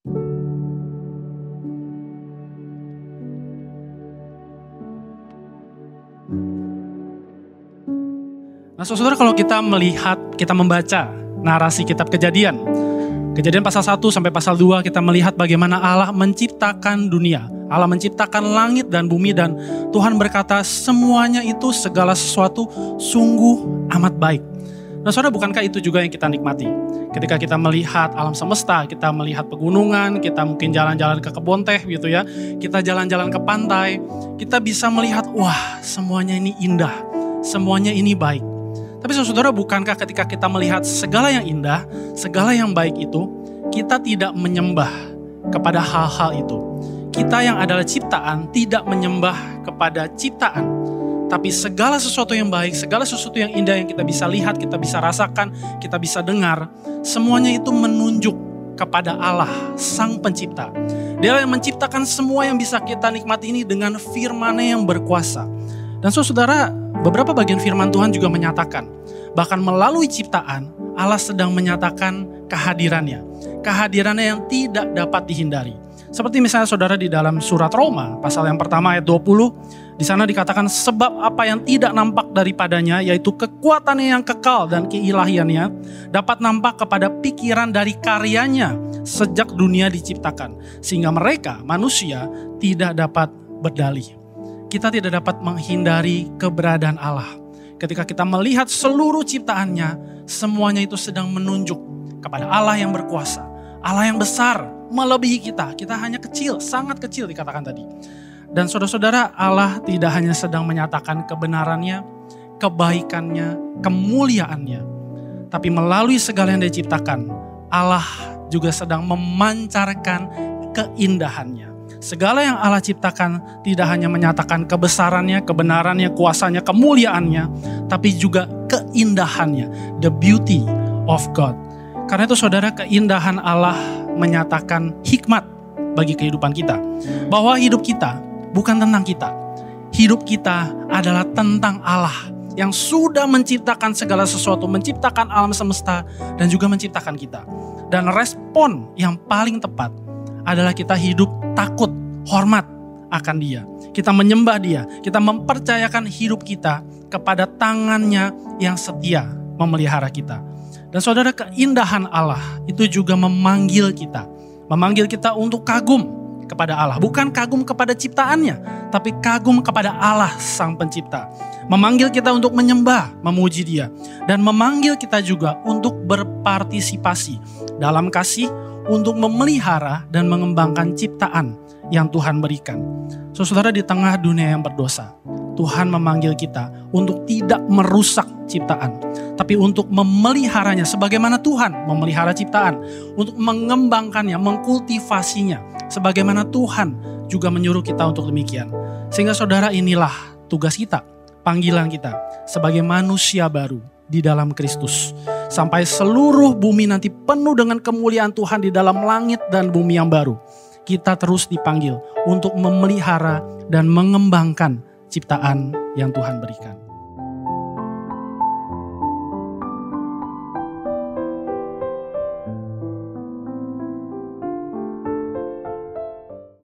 Nah, saudara, kalau kita melihat, kita membaca narasi kitab Kejadian pasal 1 sampai pasal 2, kita melihat bagaimana Allah menciptakan dunia. Allah menciptakan langit dan bumi, dan Tuhan berkata semuanya itu, segala sesuatu sungguh amat baik. Nah, saudara, bukankah itu juga yang kita nikmati? Ketika kita melihat alam semesta, kita melihat pegunungan, kita mungkin jalan-jalan ke kebun teh gitu ya, kita jalan-jalan ke pantai, kita bisa melihat, wah, semuanya ini indah, semuanya ini baik. Tapi saudara, bukankah ketika kita melihat segala yang indah, segala yang baik itu, kita tidak menyembah kepada hal-hal itu. Kita yang adalah ciptaan tidak menyembah kepada ciptaan. Tapi segala sesuatu yang baik, segala sesuatu yang indah yang kita bisa lihat, kita bisa rasakan, kita bisa dengar, semuanya itu menunjuk kepada Allah, Sang Pencipta. Dia yang menciptakan semua yang bisa kita nikmati ini dengan firman-Nya yang berkuasa. Dan saudara, beberapa bagian firman Tuhan juga menyatakan, bahkan melalui ciptaan, Allah sedang menyatakan kehadirannya. Kehadirannya yang tidak dapat dihindari. Seperti misalnya saudara di dalam surat Roma, pasal yang pertama ayat 20, di sana dikatakan sebab apa yang tidak nampak daripadanya, yaitu kekuatannya yang kekal dan keilahiannya, dapat nampak kepada pikiran dari karyanya sejak dunia diciptakan. Sehingga mereka, manusia, tidak dapat berdalih. Kita tidak dapat menghindari keberadaan Allah. Ketika kita melihat seluruh ciptaannya, semuanya itu sedang menunjuk kepada Allah yang berkuasa. Allah yang besar, melebihi kita. Kita hanya kecil, sangat kecil dikatakan tadi. Dan saudara-saudara, Allah tidak hanya sedang menyatakan kebenarannya, kebaikannya, kemuliaannya. Tapi melalui segala yang Dia ciptakan, Allah juga sedang memancarkan keindahannya. Segala yang Allah ciptakan tidak hanya menyatakan kebesarannya, kebenarannya, kuasanya, kemuliaannya, tapi juga keindahannya, the beauty of God. Karena itu saudara, keindahan Allah menyatakan hikmat bagi kehidupan kita. Bahwa hidup kita bukan tentang kita. Hidup kita adalah tentang Allah yang sudah menciptakan segala sesuatu, menciptakan alam semesta dan juga menciptakan kita. Dan respon yang paling tepat adalah kita hidup takut, hormat akan Dia. Kita menyembah Dia, kita mempercayakan hidup kita kepada tangannya yang setia memelihara kita. Dan saudara, keindahan Allah itu juga memanggil kita untuk kagum kepada Allah. Bukan kagum kepada ciptaannya, tapi kagum kepada Allah Sang Pencipta. Memanggil kita untuk menyembah, memuji Dia. Dan memanggil kita juga untuk berpartisipasi dalam kasih, untuk memelihara dan mengembangkan ciptaan yang Tuhan berikan. Saudara, di tengah dunia yang berdosa, Tuhan memanggil kita untuk tidak merusak ciptaan, tapi untuk memeliharanya sebagaimana Tuhan memelihara ciptaan, untuk mengembangkannya, mengkultivasinya, sebagaimana Tuhan juga menyuruh kita untuk demikian. Sehingga saudara, inilah tugas kita, panggilan kita sebagai manusia baru di dalam Kristus. Sampai seluruh bumi nanti penuh dengan kemuliaan Tuhan di dalam langit dan bumi yang baru. Kita terus dipanggil untuk memelihara dan mengembangkan ciptaan yang Tuhan berikan.